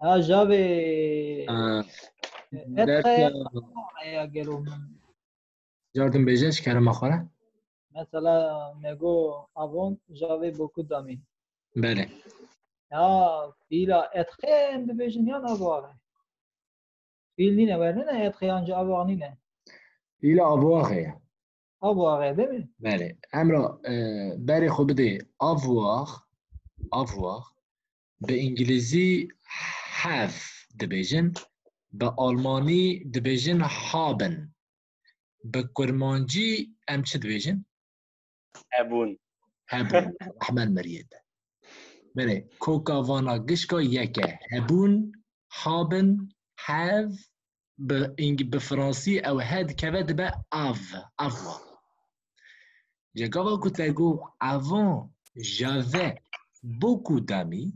جاوی درس اگرم جاردن بیجنش کرم آخره؟ مثلا میگو اوان جاوی بکو دامی بله یا فیلا اتخیم ببیجن یا نباره فیل نینه ورنه اتخیان جا ابوار نینه فیل آبواخه ابواره ببین بله امرا بری خوب بده آبواخ به انگلیزی have دبیجن به آلمانی دبیجن haben به کرمانجی ام چه دبیجن؟ هبون رحمن مرید بله کوکا وانا گشکا یکه هبون haben have به فرانسی او هد کود به avoir جگاوا کتگو avant j'avais beaucoup d'amis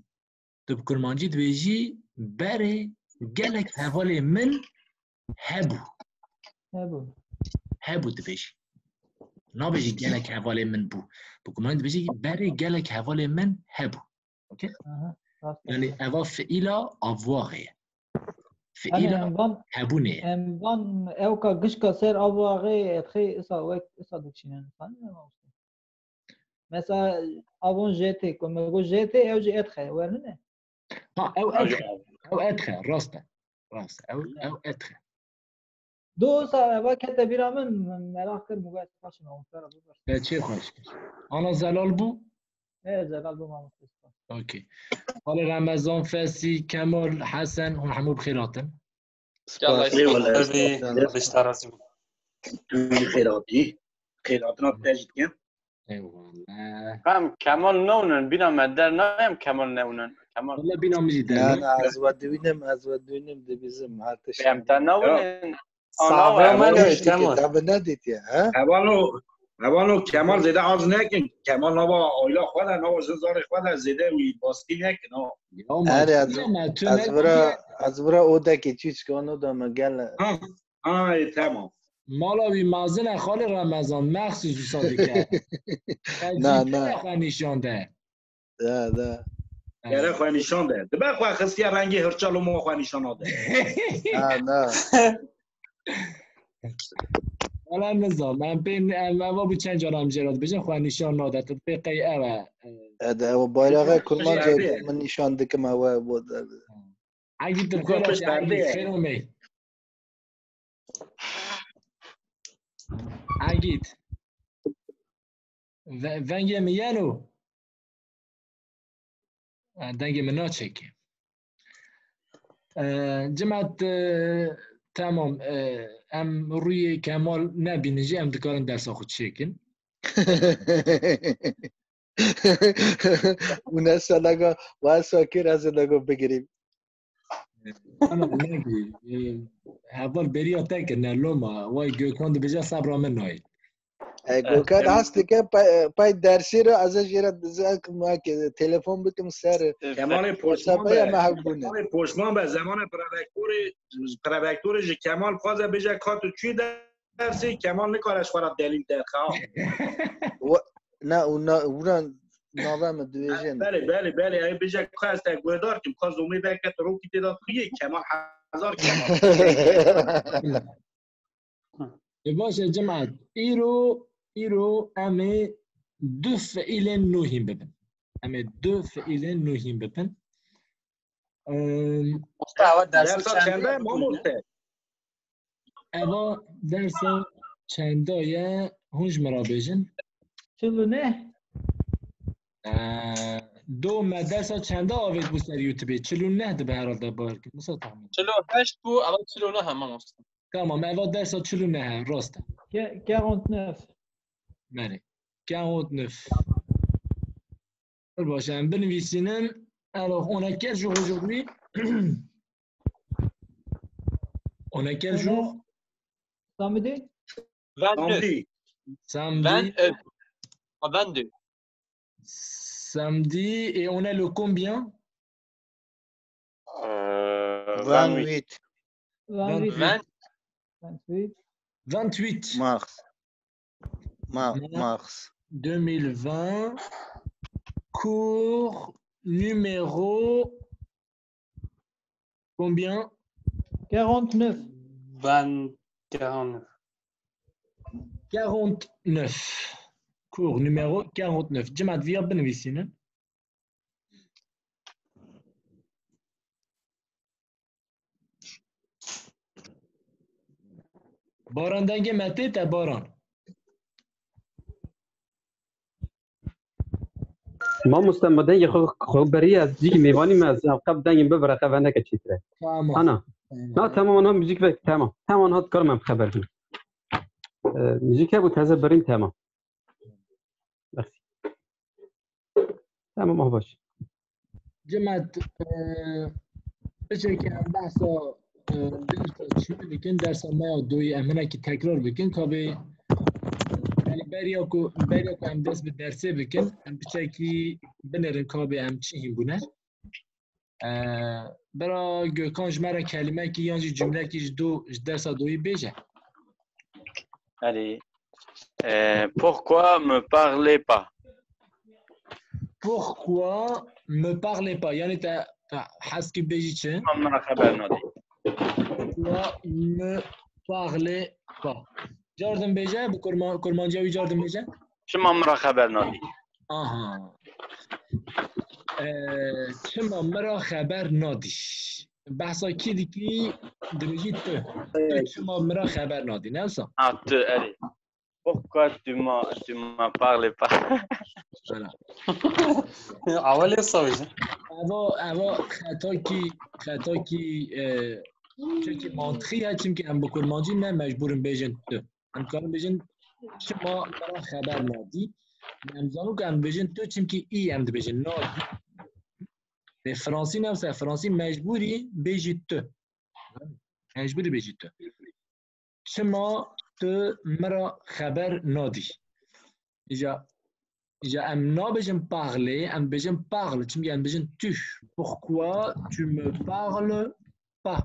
تو بکرمانجی دویجی بره گلک حوالی من هبو دویجی نابیجی گلک حوالی من بو بکرمانجی دویجی بره گلک حوالی من هبو اوکی؟ یعنی اوا فعیلا آواغه فعیلا هبونه اموان اوکا گشکا سر ابواره اتخی اسا دکشینن مثلا اوان جیتی که میگو جیتی او جی اتخه ورنه او ادخه راسته او ادخه دو ساعه و کتبی را من مراخ کرد مگوید خوشم آموزتر بود چه خوش کرد؟ آنا زلال بو؟ زلال بو ماموستر اوکی حال رمضان فسی کمال حسن هم همو بخیراتن يلا يسلمك بشتر ازم خیراتنا تجد کن ایوالله هم کمال نونن بینم مدر نایم کمال نونن کمال والله بینام میجی نه در نه از ودوینم دبیزم هاتش بهمتا نونن صعبه منو کمال کتاب ندید یا اوانو کمال زیده عرض نکن کمال نوا آیلا خواهد نوا زنزار خواهد زیده وی باستی نکن آره از برا او دکی چیز کنو دا مگل تمام مالاوی مازن خال رمضان مخصوص ساده کرد نه نشان ده ده یاره خواه نشان ده دبه خواه خستی رنگی هرچال و ما خواه نشان ده نه حالا نظام من بین اما بو چند جانم جراد بجن خواه نشان ناده تو بقی او بایراغه کرمان جای من نشان دکم او بود اگه تو خیر می اگید ونگه میانو دنگه منا چکه جمعت تمام ام روی کمال نبینجی ام دکارن درس خود چکن اونه سالگا و ساکر از لگو بگیریم انا نگی اول بریا تکن لوما وای گوکاند بجا صبر من نای گوکان هستی که پای درسی رو ازش یه تلفن بکم سر کمال پشمان به زمان پروکتور کمال خواه بجا کاتو چی درسی کمال نکارش خورد دلیل در خواه نه اونا نوام دویژن بله ای بجا خواه است گوهدار کم خواه زومی بکت رو کی تداد خویه کمال 1000 کمال باشه جماعت ایرو امه دو فعیل نوهیم ببین درس چنده ما مرته اوا درس چنده یه هنج مرا بیجن چلو نه دو مدرس چنده آوید بود سر یوتیوب 49 ده به هر حال باور که مثلا تخمین 48 بو اول 49 هم ماست تمام اوا درس 49 راسته 49 بله 49 باشه بنویسینم alors on a quel jour aujourd'hui on a quel jour samedi 22 samedi et on a le combien 28 mars 2020 cours numéro Combien? 49. 49. 49. Cours numéro 49. جمعت فيها بنويسين. باران دنگ متى تا باران؟ ما مستمدن یه خبری از دیگه میوانیم از قبل دنگیم ببره خبر نکه چی تره تمام. نه تمام آنها موزیک بک تمام آنها کار من خبر کنم موزیک بود تازه بریم تمام مرسی تمام ما باش جمعت بچه که هم بحثا درس چی بکن درس ما دوی امنه که تکرار بکن که به یعنی بریا کو هم دست به درسه بکن هم بچه که بنرن که به هم چی هم بونه برا گوکان جمعه کلمه که یانجی جمله که درس دوی بیجه Allez. Pourquoi me parlez pas? Pourquoi me parlez pas یعنی تا حس که بیجی چه؟ من خبر ندی. Pourquoi me parlez pas جاردن بیجه به کرمانجاوی جاردن بیجه؟ شما مرا خبر ندی. آها شما مرا خبر ندی بحثا کی دیگی دمیجی تو شما مرا خبر ندی نلسا Ah, allez. Pourquoi tu m'en parles pas? اول سویه اوا خطا کی چه منطقی هستیم که هم بکن مانجی نه مجبورم بیجن تو هم کارم بیجن شما مرا خبر ندی نمزانو که هم بیجن تو چیم که ای هم بیجن ندی به فرانسی نفسه فرانسی مجبوری بیجی تو مجبوری بیجی تو شما تو مرا خبر ندی ایجا ام نابیجن پارلی ام بیجن پارل چیم که ام بیجن تو pourquoi tu me parles pas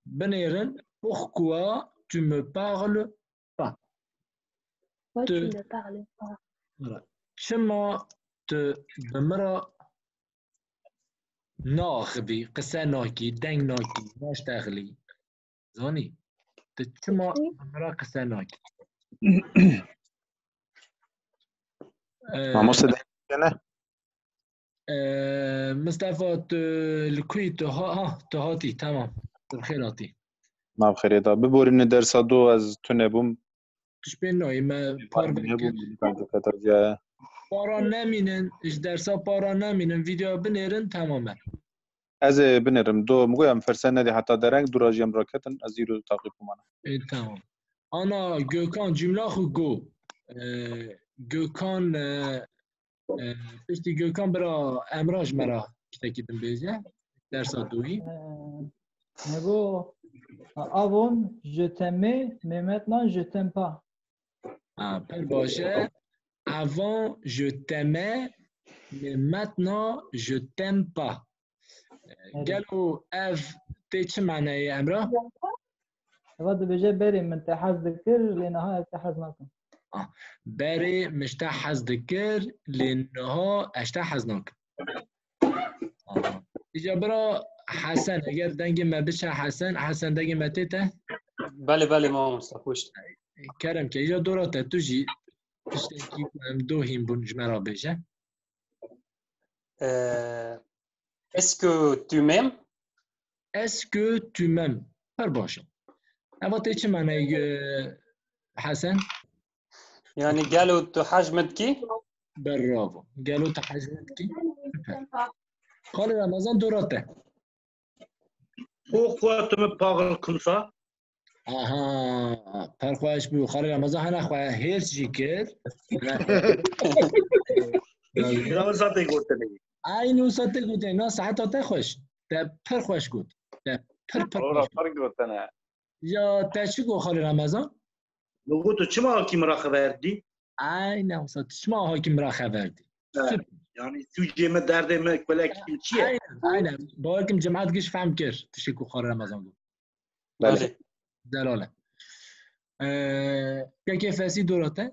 بنیرن pourquoi tu me parles pas Pourquoi tu ne parles pas? Voilà. شما بمرا ناخبی قصه ناکی دنگ ناکی ناشتغلی زانی شما بمرا قصه ناکی ما صدق نه مصطفى الكوي تهاتي تمام بخيراتي ما بخير دا ببورین درس دو از تو نبوم تش بینایی ما پار بکن پارا نمینن اش درسا پارا نمینن ویدیو بنیرن تماما از بنرم دو مگویم فرسن ندی حتی درنگ دو راجیم راکتن از زیرو تاقیب کنم تمام انا گوکان جمله خو گو گوکان پشتی گوکان برا امراج مرا کتاکی دن بیزه درسا دوی نگو avant je t'aimais mais maintenant je t'aime pas. پر باشه avant je t'aimais mais maintenant je t'aime pas قالوا اف تی چه معنی امرا؟ بعد بيجي بري من تحز ذكر لنهاية تحز ناكم بري مش تحز ذكر لنها اشتحز ناكم ایجا برا حسن اگر دنگ ما بشه حسن دنگ ما تیته؟ بله ما مستقوشت کرم که ایجا دوراته تو جی تشتکی کنم دو هیم بونج مرا بشه Est-ce que tu m'aimes? Est-ce que tu m'aimes? پر باشه اما تی چه معنی حسن؟ يعني قالوا تحجمتكي؟ برافو قالوا تحجمتكي خاله رمضان دوراته Pourquoi tu me parles comme ça? آها پرخواهش بو خاله رمضان هنه خواه هیرس جی کرد نه ساته گفته نگی اینو ساته گوته نه ساعت تا خوش تا پرخواهش گوت تا اورا فرق گفتنه یا تا چی گو خاله رمضان؟ نگو تو چه ما کی مرا خبر دی؟ نه ساعت شما حاکم مرا خبر دی یعنی سوژه ما درد ما کلکی چیه؟ aynen باورکم جماعت گیش فهم کرد تشکر خاله رمضان گفت بله دلاله quelqu'un fait ainsi Dorothée?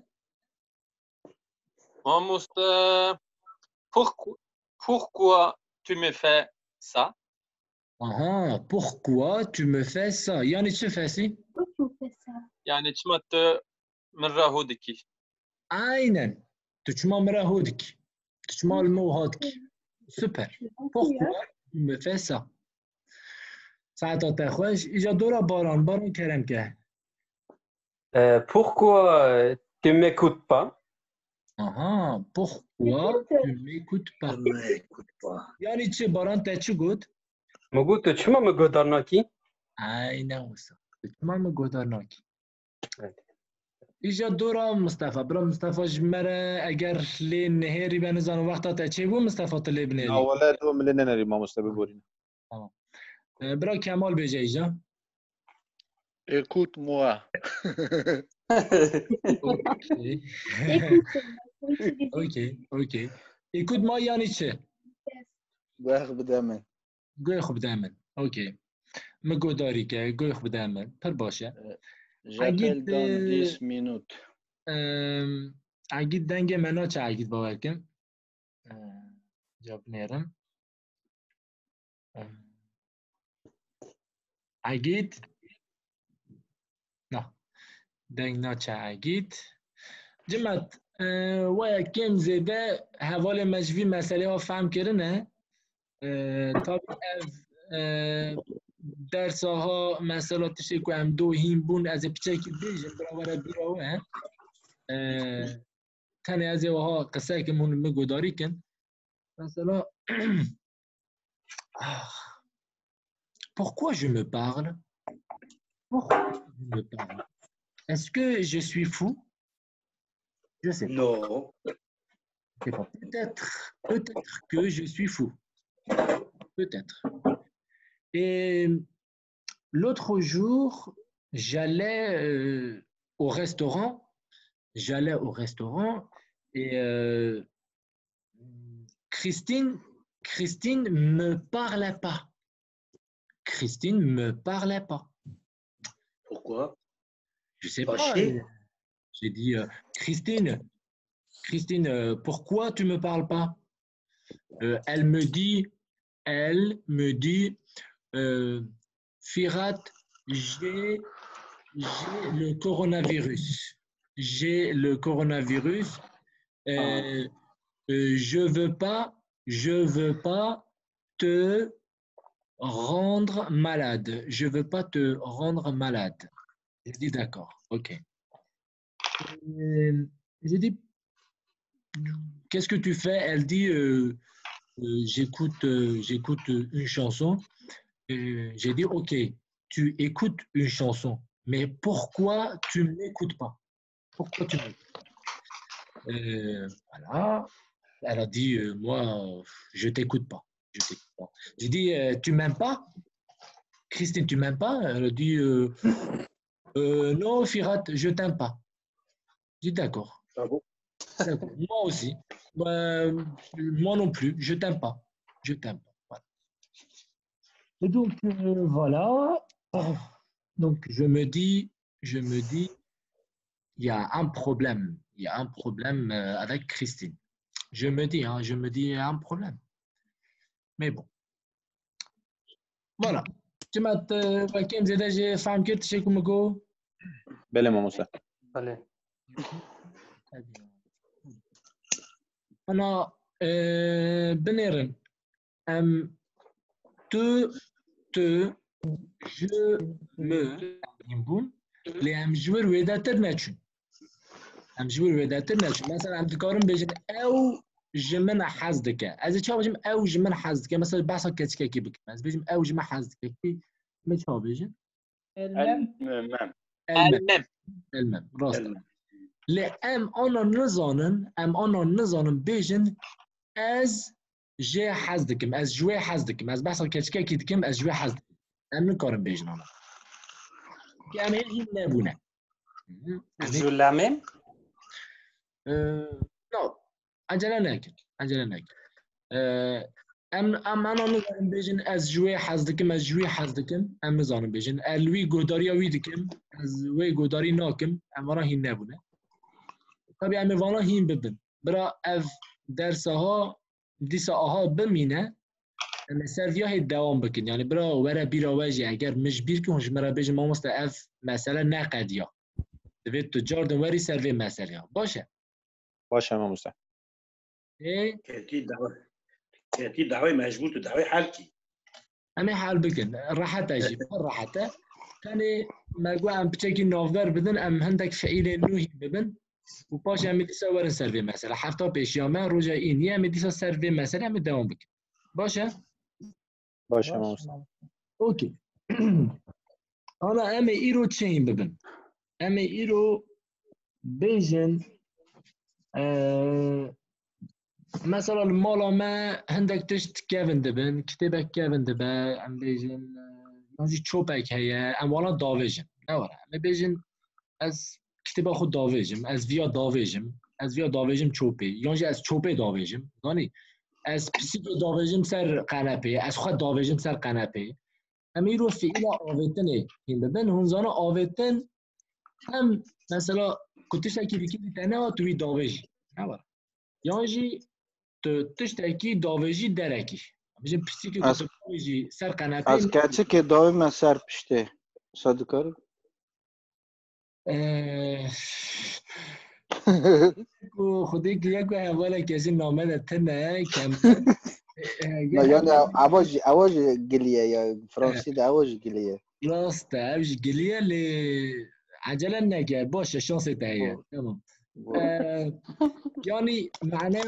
Pourquoi tu me fais ça. Pourquoi tu me fais ça? Yani tu fais ça? Pourquoi tu fais ça? يعني تشمت من راهودكي. Aynen. تشمع مراهودك. تشمع الموهاتك. Super. Pourquoi tu me fais ça? ساعتها تخوش إجا دورا باران كرم كه. Pourquoi tu m'écoutes pas? Pourquoi tu m'écoutes pas? Yani tu باران تشو قد؟ موجود شو ما مقدرناكي؟ Aynen وصل. تشمع مقدرناكي. إجا دورا مصطفى برا مصطفى جمرة أجر لين نهاري بنزان وقتها تشيبو مصطفى طلب لا ناري. ولا هو من لنا نري ما مستبي بورين. برا كمال بيجي إجا. Écoute-moi. Ok. Écoute-moi يعني چه؟ گوه بدمن. گوی خوب دامن. اوکی. مگوداری که گوی خوب دامن. پر باشه. J'appelle dans 10 minutes. اگید دنگ منا چه اگید باور کن؟ جواب نیرم. اگید نه دنگ نا چه اگید جمعت ویا کم زیده حوال مجوی مسئله ها فهم کرنه طبعا درس ها مسئلات شکو هم دو هیم بون از پیچه که بیجن برابر بیراوه تنه از ها قصه که مون مگوداری کن مثلا Pourquoi je me parle? Pourquoi je me parle? Est-ce que je suis fou? Je sais pas. Non. Peut-être que je suis fou. Peut-être. Et l'autre jour, j'allais au restaurant. Et Christine me parlait pas. Christine me parlait pas. Pourquoi? Je sais pas. J'ai dit Christine, pourquoi tu me parles pas? Elle me dit, Firat, j'ai le coronavirus. J'ai le coronavirus. Je veux pas te rendre malade. Je veux pas te rendre malade. J'ai dit d'accord, ok. J'ai dit, qu'est-ce que tu fais? Elle dit, j'écoute une chanson. J'ai dit, ok, tu écoutes une chanson, mais pourquoi tu ne m'écoutes pas? Pourquoi tu m'écoutes? Voilà. Elle a dit, moi, je t'écoute pas. J'ai dit, tu m'aimes pas? Christine, tu m'aimes pas? Elle a dit, non, Firat, je t'aime pas. J'ai dit, d'accord. Ah bon? D'accord. Moi aussi. Moi non plus, je t'aime pas. Voilà. Et donc, voilà. Donc, je me dis, il y a un problème. Il y a un problème avec Christine. Je me dis, il y a un problème. Mais bon. Voilà. Tu m'as dit, j'ai fait que tu sais comment go. بله ما موسى. بله. أنا بنيرن je me اللي هم جوار ويداتر ناتشون مثلا هم تكارم بيجن أو جمنا حزدك از چه بيجم أو جمنا حزدك مثلا بحث كتك كي بك از بيجم أو جمنا حزدك كي ما چه بيجن المم راست لأم أنا نزانم بيجن از جه حزدكم از جوه حزدكم از بحث كتك كي دكم از جوه حزدكم هم نكارم بيجن أنا يعني هي نبونه جو لا ميم نو عجله ناكل ام انا نزانم بيجن از جوي حزدكم ام نزانم بيجن الوي گوداري ويدكم از وي گوداري ناكم ام ورا هي نبونه طبيعي ام وانا هي ببن برا اف درسها ديسا اها بمينه اما سرویا هی دوام بکن یعنی برا ورا بیرا واجی اگر مجبیر که هنج مرا بیج ما مست اف مثلا نقدیا دوید تو جاردن وری سروی مثلا باشه باشه ما مست كتي دعوة مجبور دعوة حالكي اما حال بکن راحت اجی راحته تاني ما قو ام بتشكي نوفر بدن ام هندك فعيل نوهي ببن و باش ام ديسا ورن سروي مثلا حفتا پیش یا من روجا این یه ام ديسا سروي مثلا ام دوام بکن باشه باشه ما مست اوكي انا ام ايرو تشين ببن ام ايرو بيجن مثلا مالا ما هندك تشت كيفن دبن كتابك كيفن دبا ام بيجن نجي تشوبك هي ام ولا دافيجن نورا ام بيجن از كتابا خود دافيجم از فيا دافيجم از فيا دافيجم تشوبي يونجي از تشوبي دافيجم داني از بسيكو دافيجم سر قنابي از خود دافيجم سر قنابي امیرو فعلا آویتنه این ببین هنزانا آویتن هم مثلا کتشتکی بکی تنها توی داویجی نباره یعنی تو تشتکی داویجی درکی بجن پسی که کتشتکی سر قناته از کچه که داوی من سر پشته صادقاری خودی که یک حواله کسی نامه تنه کم یعنی اواج گلیه یا فرانسی ده اواج گلیه راست اواج گلیه لی عجله نکرد باشه شانس تایه تمام یعنی معناه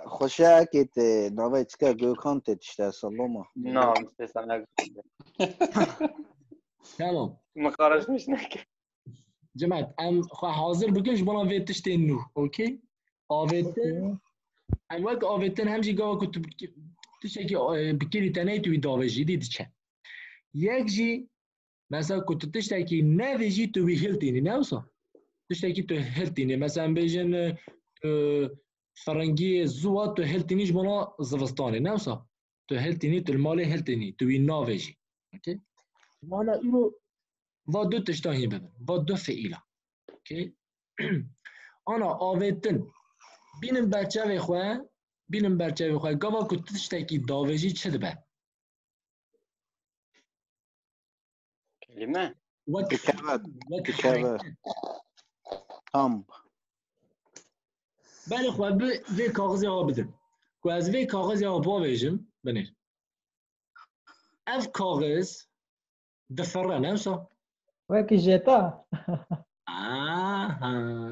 خوشه که نوه چکه گوکان تشته سلامه نه مثلا تمام مقارش مش نکرد جماعت ام خواه حاضر بکنش بنا ویتشتی نو اوکی آویتن ام وقت آویتن همجی گاوا که تو تشکی بکیری تنهی توی داویجی دیدی چه یک جی مثلا که تو تشکی نویجی توی هلتینی نوسا تشکی تو هلتینی مثلا بیجن فرنگی زوا تو هلتینیش بنا زوستانی نوسا تو هلتینی تو المال هلتینی توی ناویجی اوکی مانا اینو و دو تشتاهی ببین و دو فعیلا اوکی آنا آویتن بینم بچه خواه گاوا که تشتکی داویجی چه دبه کلمه کبد تامب بله خواه وی کاغذی ها بدن که از وی کاغذی ها باویجم بنیر اف کاغذ دفره نمسا وکی جتا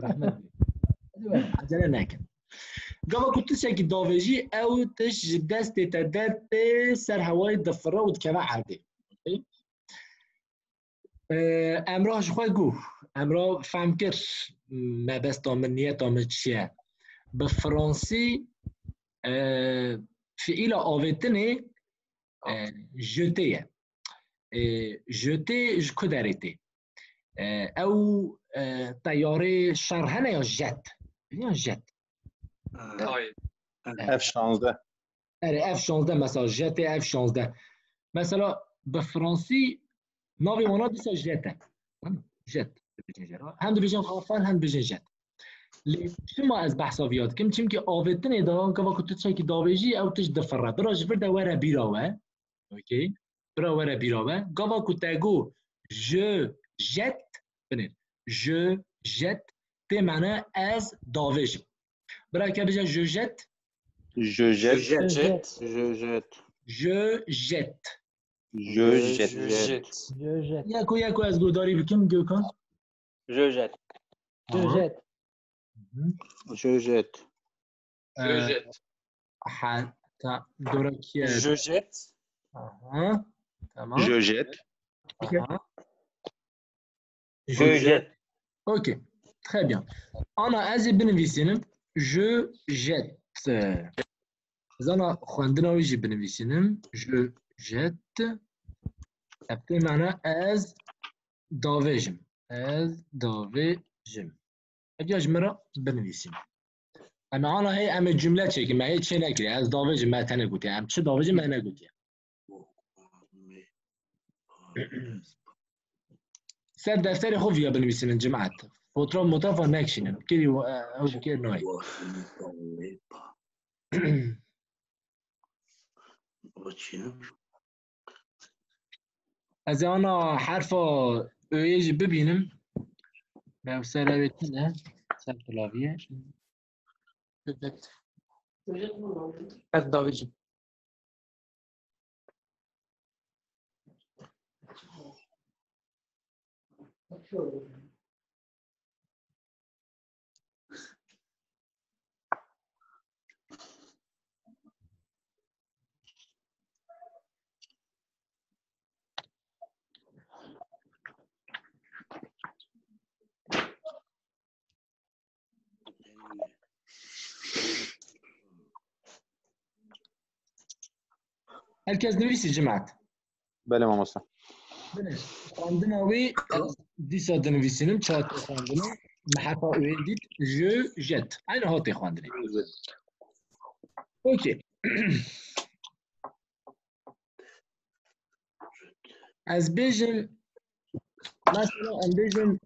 رحمت عجله نکن گاوا که تشکی داویجی او تش دست تدت سر هوای دفره و دکمه عرده امراش خواه گو امرا فهم کر ما بس من نیت من چیه به فرانسی فعیل آویتنه جتیه جتی جکدریتی او تیاره شرحنه یا جت یا جت F16 اره F16 مثلا جت F16 مثلا به فرانسی ناوی مانا دیسا جته جت هم دو بیجن خافن هم بیجن جت شما از بحثا بیاد کم چیم که آویتنه دا که وقت تو چکی داویجی او تش دفره برا جفر دا وره بیراوه اوکی برا وره بیراوه گاوا که تاگو جو جت بنیر جو جت تی معنی از داویج برا که بیجن جو جت جو جت جو جت یکو از گوداری بکن گوکان جوجت حتى دركيات جوجت تمام جوجت اوكي très bien انا ازي بنويسينم جو جت انا خواندنا ويجي بنويسينم جو جت ابتي معنى از داويجم اجي اجمرا بنويسينم اما انا هي ام جمله چه ما هي چه نکری از داویج ما تنه گوتی ام چه داویج ما نگوتی سر دفتر خوب یا بنویسین جماعت فوترا متفا نکشینن کلی او کلی نای از انا حرف اویج ببینم به سراویتونه سر کلاویه از داویجی هرکس نویسی جماعت بله امام حسین بله خواندن اوی دیسا دنویسینم چهار خواندنم محفا اوی دید جو جت aynı هاتی خواندنی اوکی از بیجم مثلا ام بیجم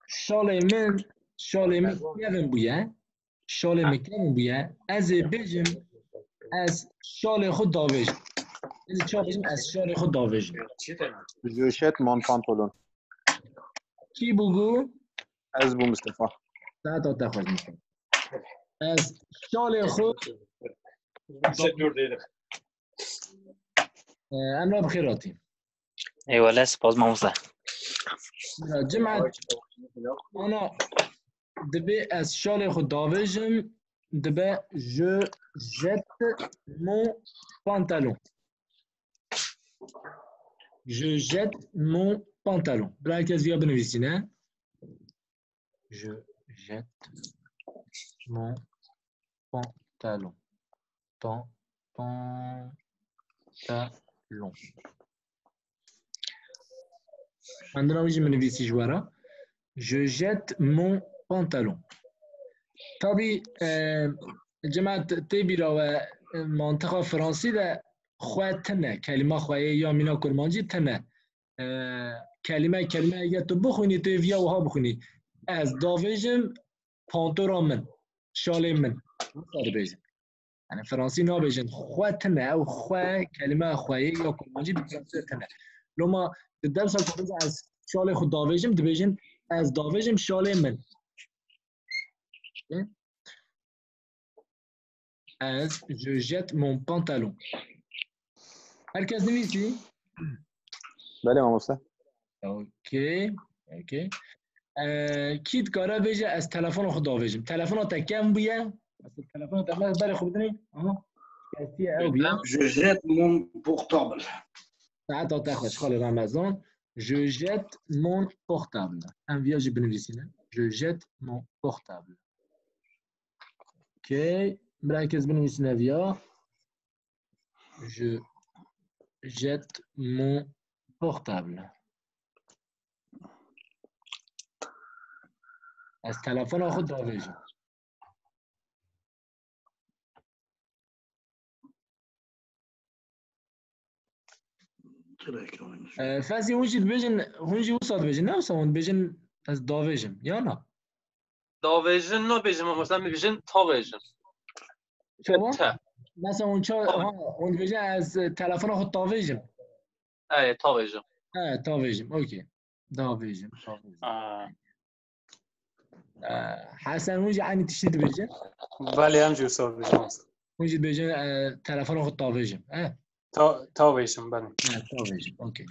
شاله من کیون بویه شاله من کیون بویه از بیجم از شال خود داویجم از چه بیجم از شال خود داویجم جوشت مون پانتولون کی بگو از بو مصطفی ساعت آتا خوش میکنم از شال خود امرا بخیراتی ایواله سپاس ماموزه جمعت انا دبی از شال خود داویجم دبی جو جت مون پانتالون je jette mon pantalon. برای هرکس بیا بنویسینه je jette mon pantalon pantalon عندنا وجه بنویسی جوارا je jette mon pantalon طبي جماعة تبيرا ومنطقة فرنسي ده خواتنه کلمه خواه یا مینا کرمانجی تنه کلمه اگه تو بخونی تو ویا وها بخونی از داویجم پانتورا من شاله من سر بیجم یعنی فرانسی نا بیجن خواه تنه او خواه کلمه خواه یا کرمانجی بفرانسی تنه لما درس کنید از شاله خود داویجم دبیجن از داویجم شاله من از je jette mon pantalon هرکس نویسی؟ بله امام حسین اوکی کیت کارا بیجه از تلفن خود داویجم تلفن ها تکم بیه از تلفن ها تکم برای خوب دنی کسی او بیه je jette mon portable ساعت ها تخوش خال رمضان je jette mon portable هم ویاجی بنویسینه je jette mon portable اوکی برای کس بنویسینه ویا je jette mon portable. از تلفن خود داویجم. فازی هونجی بیجن هونجی وصل بیجن نه وصل بیجن از داویجم یا نه؟ داویجن نه بیجم مثلا بیجن تاویجم. شما؟ مثلا اون بیجن از تلفن خود داویجم. تاویجم. تاویجم اوکی. داویجم. حسن هونجی عنی تشتید بیجن؟ ولی هم جوسا بیجم. هونجی بیجن تلفن خود داویجم. تاویجم بله. تاویجم اوکی.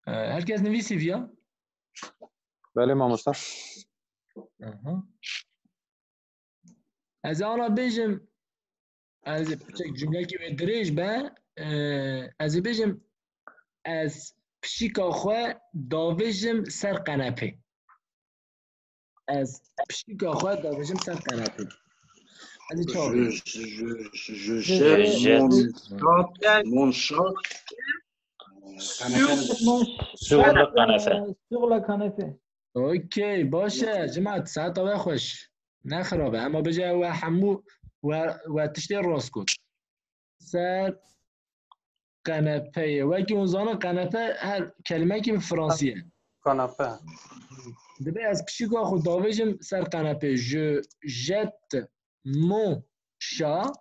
هرکس نویسی بیا؟ بله امام حسین از آنها بیجم از جمله که دریج به از بیجم از پشیکا خواه داویجم سر قنپه از پشیکا خواه داویجم سر قنپه از چه آبی؟ mon chat sur la canapé. اوکی باشه جماعت ساعت آوه خوش نه خرابه اما بجای و حمو و تشتی راست کن سر قنپه وکی اون زانه قنپه هر کلمه که به فرانسیه کاناپه دبی از پشیگا خود داویجم سر قنپه je jette mon chat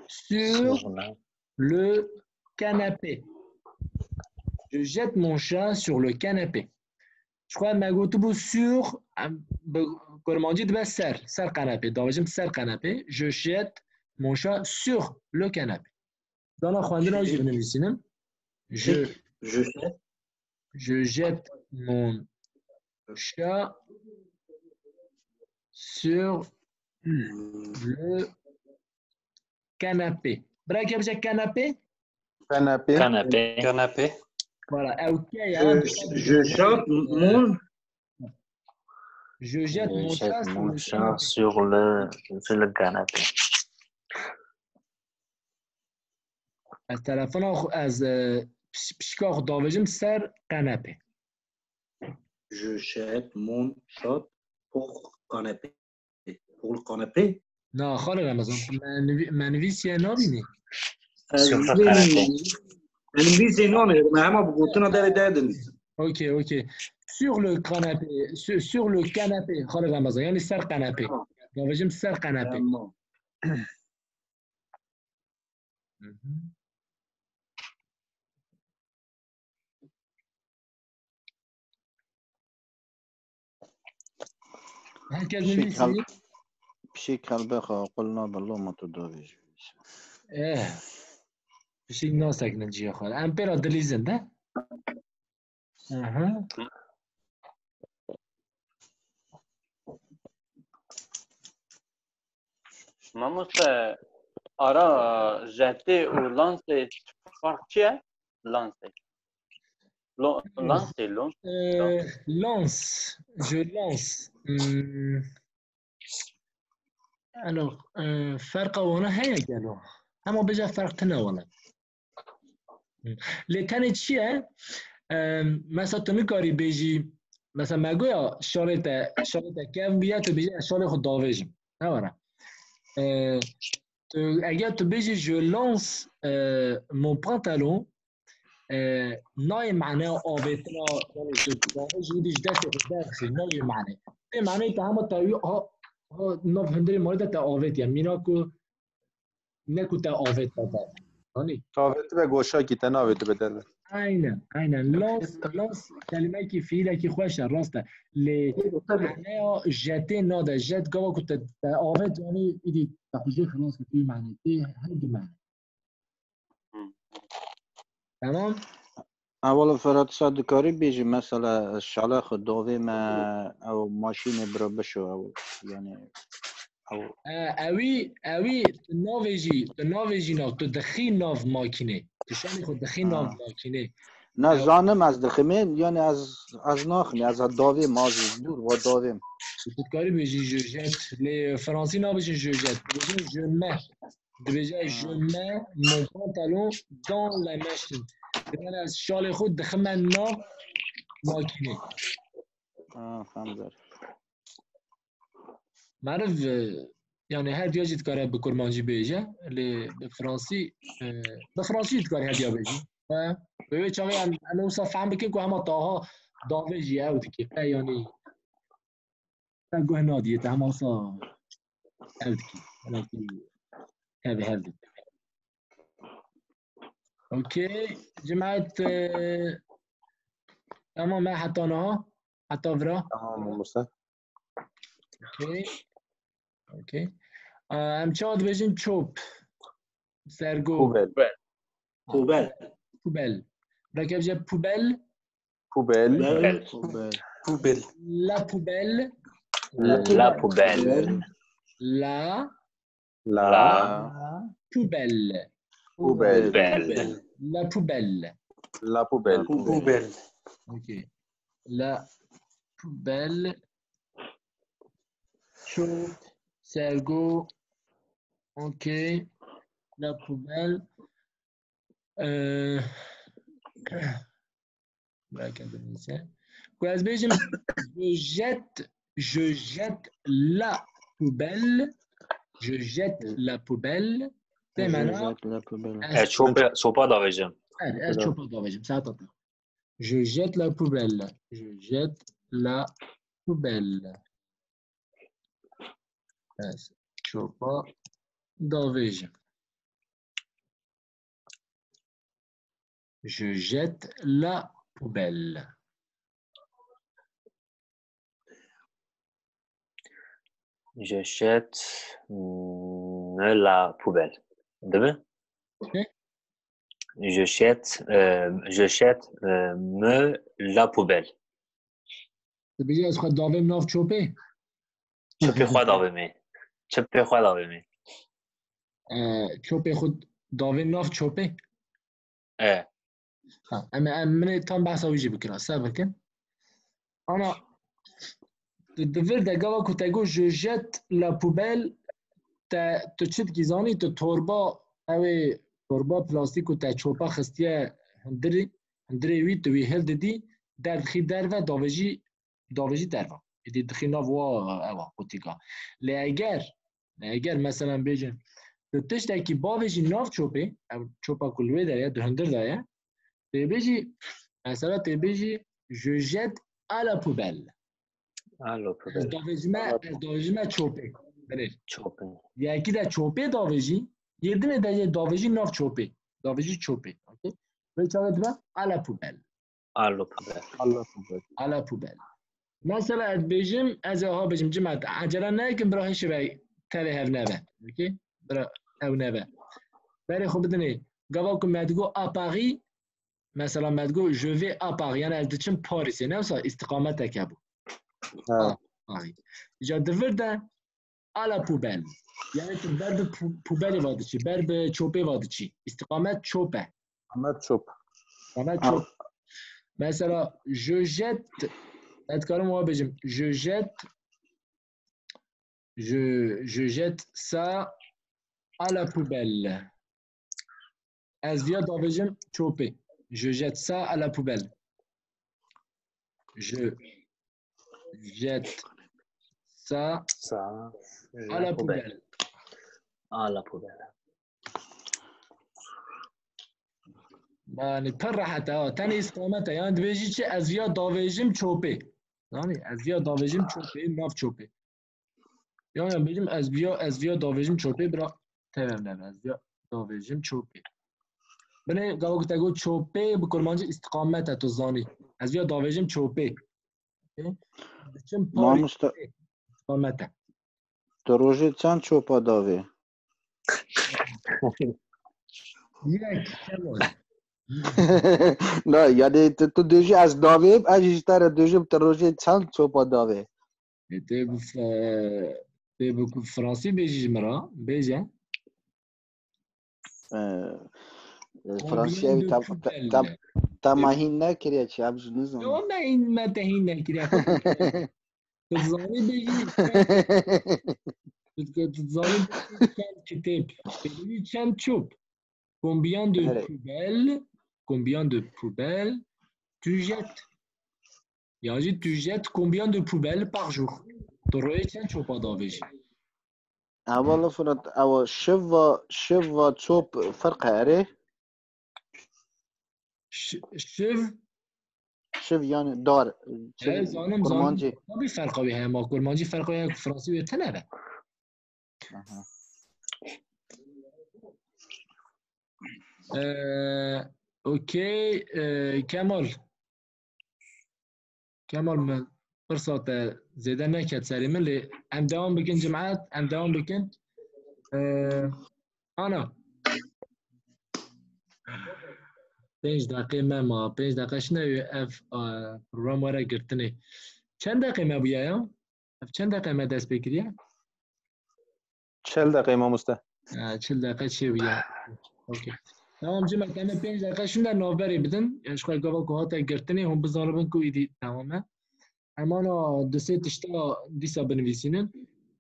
sur le canapé. Je jette mon chat sur le canapé. Je crois que je sur comment dit ser canapé. داویجم سر canapé. Je jette mon chat sur le canapé. Dans la خواندن آجی بنویسینم. Je jette mon chat sur le canapé. Bra que é canapé? Canapé. Voilà. OK. Je jette mon. Je jette mon chat sur le canapé. از طرفان از پشکار داویجم سر canapé. Je jette mon chat pour canapé. Pour le canapé? نه خاله رمضان منویس یه نابینی منویس یه نانه من همه بگوتنا داره اوکی sur le canapé sur le canapé خاله رمضان یعنی سر canapé داویجم سر canapé هرکس نویسی بشيك هالبخا قلنا بالله ما تدويش بشيك ناسك نجي يا خال امبيرا دليزن ده اها ماموس آرا جته و لانس فرق چیه؟ لانس lance je lance alors فرق وانا هيا قالوا اما بجا فرق تناولا لتاني چیه مثلا تو میکاری بیجی مثلا مگویا شالت کم بیاد تو بیجی شال خود داویجم نوارم اگر تو بیجی je lance mon pantalon نای معناه آویتنا جودیش دست خودش نای معنی به معنی تا هم تاوی ها نفهمداری مورد تا آویت یا مینا کو نکو تا آویت تا آنی آویت به گوشا کی تا آویت بدل aynen lance کلمه کی فعل کی خوش راسته ل معناه جته ناده جت گاوا کو تا آویت یعنی ایدی تخوجه خلاص کی معنی تی هر معنی تمام اول فرات صادقاری بیجی مثلا شالخ دوی ما او ماشین برا بشو او یعنی او اوی ناویجی ناو تو دخی ناو ماکینه تشانی خود دخی ناو ماکینه نه زانم از دخمین یعنی از ناخنی از دوی مازی دور و دویم تکاری بیجی جوجت لی فرانسی ناویجی جوجت بیجی جمه بیجی جمه mon pantalon dans la machine یعنی از شال خود دخمه ناو ماکینه فهمدار معرف يعني هاد يجي تكره بكرمانجي بيجا اللي بفرنسي تكره هاد يجي فبيجي شغي أنا وصف عم بكيكو هما طاها ضافيجي أو تكي يعني تقول هنادي تهم صا أو تكي أنا كي هذا هذا أوكي جماعة تمام ما حتى أنا حتى فرا تمام موسى اوکی ام چاد بجین چوب سرگو پوبل راکب جه پوبل لا پوبل La poubelle. La poubelle. La poubelle. La poubelle. Ok. La poubelle. Chaud. Sergo. Ok. La poubelle. Je jette la poubelle. Je jette la poubelle. Çöpe davacım. Evet, çöpe davacım. Saat atla. Je jette la poubelle. Je jette la poubelle. Çöpe dağıtacağım. Je jette la poubelle. Je jette la poubelle. Değil mi? Ne? Je jette la poubelle. Dibêje ez xwe davêm nav çöpê? Çöpê xwe davême. Çöpê xwe davême. Çöpê xwe davên nav çöpê? Em minê tam behsa wî jî bikin. Ser bikin. Ana divir de gava ku te got je jette la poubelle tu çi dikî zanî tu torba ew ê torba plastîk ku te çöpa xistiye hindirê wî tu wî hil didî derdixî derve davêjî derve. Êdî dixî nav ewa qutîka. Lê eger meselan bêjin tu tiştekî bavê jî nav çöpê ew çöpa ku li wê de ye di hindir de ye têbêjî mesela têbêjî je jette à la poubelle. Ez davêjime çöpê. Çöpê. Yekî de çöpê davêjî yêdinê de yê davêjî nav çöpê. Davêjî çöpê. Vê çavê dibe à la poubelle. À la poubelle. À la poubelle. Mesela ez bêjim ez ê ha bêjim cimet ecele nekin bira hişê ve tevê hev neve. Bira ew neve. Berê xwe bidinê gava ku me digot à Paris mesela me digot je vais à Paris yani ez diçim Parisê ne wisa îstiqametek hebû. Paris. Ja divir de à la poubelle. Yani tu ber bi poubelê va diçî, ber bi çöpê va diçî. İstikamet çöp e. Ahmet çöp. Ahmet çöp. Mesela je jette ez dikarim wa bêjim je jette ça à la poubelle. Ez viya davêjim çöpê. Je jette ça à la poubelle. Je jette ça à la poubelle. À la poubelle. Yani per rahata tani iskamete yani dibêjî çi ez viya davêjim çöpê. Yani ez viya davêjim çöpê nav çöpê. Yani bêjim ez viya davêjim çöpê bira tevem neve ez viya davêjim çöpê. Binê gava ku te got çöpê bi kurmancî istikamet e tu zanî. Ez viya davêjim çöpê. Diçim Mamoste istikamet e. tu rojê çend çöpa davê? Yek Kemal. Na yani tu dojî ez davêm ez jî ji te re dojim tu rojê çend çöpa davê? Tê bi ku Fransî bêjî ji min re bêje. Fransiyê te mahîn nekiriye çi em ji nizanîn. Yo me tehîn nekiriye. Tu zanî bêjî tu zanî çend kitêb. Bêjî çend çöp. Combien de poubelles tu jettes? Yani tu jettes combien de poubelles par jour? Tu royê çend çöpa davêjî? Evvela Fırat ew şiva çöp ferq herê? Şiv yani dar. Zanim kurmancî. Tabii ferqa wê heye ma kurmancî ferqa heye ku Fransî wê tune be. Okey Kemal min firsata zêde neket serê min lê em devam bikin cim'et em devam bikin. Ana 5 deqê me ma 5 deqe şine ev program were girtinê. Çend deqê me bûye ya? Ev çend deqê me dest pê kiriye? 40 دقیقه mamoste. 40 deqe çê bûye. Okey. Tamam cimet em 5 deqe şinde navberê bidin. Ya ji xwe gava ku hate girtinê hûn bizanibin ku îdî tamam e. Em ana di sê tişta dîsa binivîsînin.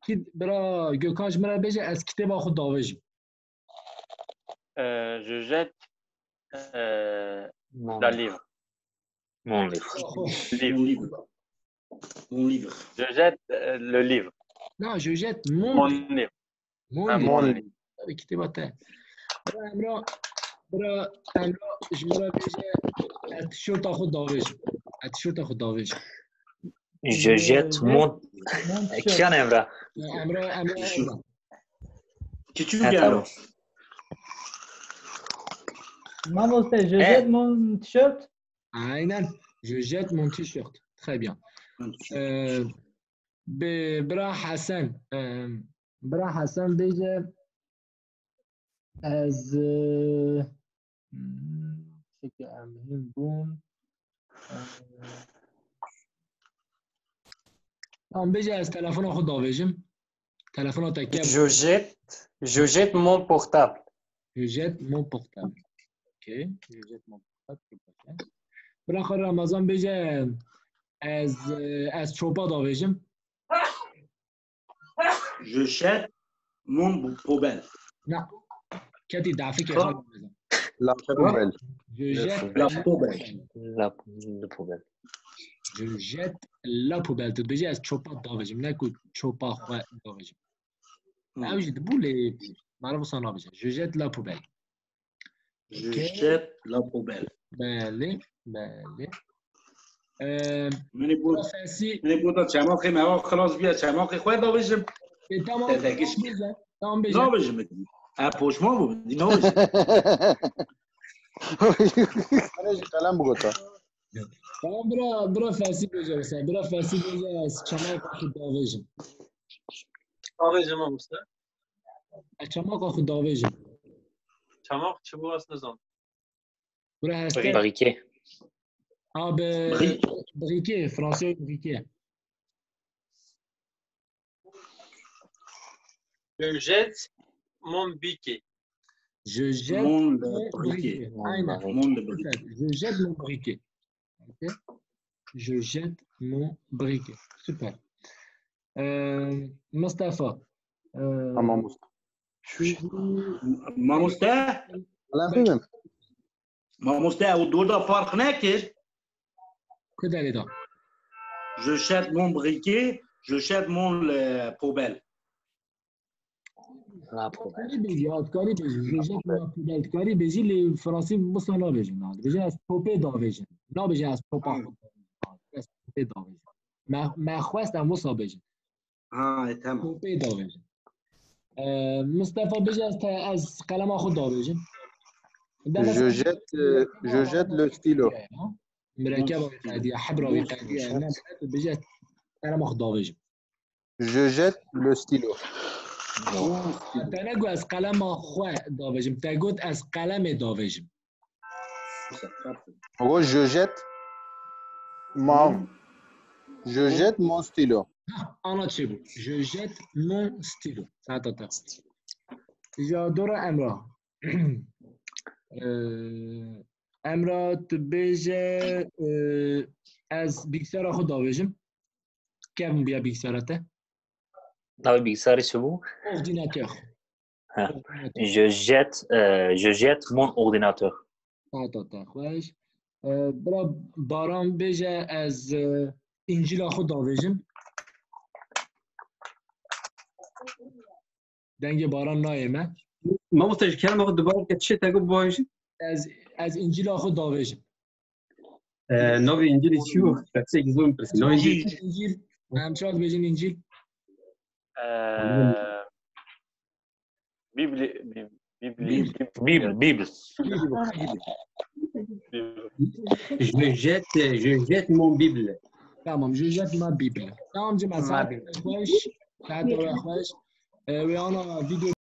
Kî bira Gökhan ji min re bêje ez kitêba xwe davêjim. Je jette la livre. Mon livre. Mon livre. Je jette le livre. Non, je jette Mon livre. Mon livre. Kitêba te. Emra برا امرا جمرا بیجه التيشيرت خود داویجم التيشيرت خود داویجم Je jette mon... Kian Emra. امرا Qui tu Ah, viens tamam. Maman, je jette mon t-shirt. aynen je jette mon t-shirt très bien برا حسن بیجه از شکل امهین بون بیجه از تلفن خود داویجم تلفن ها تکیه Je jette mon portable. je jette mon portable ok je jette mon portable برا خود رمضان بیجه از چوپا داویجم Je jette mon poubelle. نه کتی دعفی که خواهد بزن La poubelle. je jette La poubelle. La poubelle. je jette la poubelle تو بیجه از چوپا داویجم نه که چوپا خواه داویجم اوجد بوله معرف صنع بیجه je jette la poubelle Je jette la poubelle. بله بله من بود فارسی من بود چماق ما خلاص بیا چماق خود داویجم تمام تدکش بیجه تمام بیجه ناویجم اپوشما بود ناویجم انا قلم بگو تا تمام برا فارسی بیجه بسه برا فارسی بیجه از چماق خود داویجم داویجم هم است. از چماق خود داویجم چماق چه بود است نزدم. برا هسته Briquet. briquet français briquet Je jette mon biquet. je jette Mon mon briquet. briquet aynen Mon briquet. je jette mon briquet ok je jette mon briquet super Mustafa tamam ما مسته قلم بگم ما مسته او دور دا فرق نکرد کدلی دا je jette mon briquet je jette mon poubelle La poubelle. کاری بیجی کاری بیجی je jette mon poubelle کاری بیجی لی فرانسی مثلا نا بیجی نه بیجی از توپه دا بیجی نا بیجی از توپا از توپه دا بیجی ما خواستم مسا بیجی ها تمام توپه دا بیجی مصطفی بیجی از قلم خود دا بیجی je jette le stylo مركبه وقاديه حبره وقاديه انا بيجي قلم خود دا بیجی je jette le stylo تنگو از قلم خو داویجم تگوت از قلم داویجم بگو je jette mon stylo انا چی بود je jette mon stylo ساعت تا یا دور امرا امرا تو بیجه از بیکسر خود داویجم کم بیا بیکسرته Non, mais ça arrive sur vous. ordinateur Je jette mon ordinateur. تا خوش برا باران بیجه از انجیل خود داویجم دنگ باران نایمه ما مستجد کلمه خود دوباره که چه تگو باشه از انجیل خود داویجم نوی انجیل چیو فکر اگزوم پرسی نوی انجیل همچنان بیجین انجیل Bible. Je jette mon Bible. تمام je jette ma Bible تمام جماعة ساعت خوش ساعت خوش و انا فيديو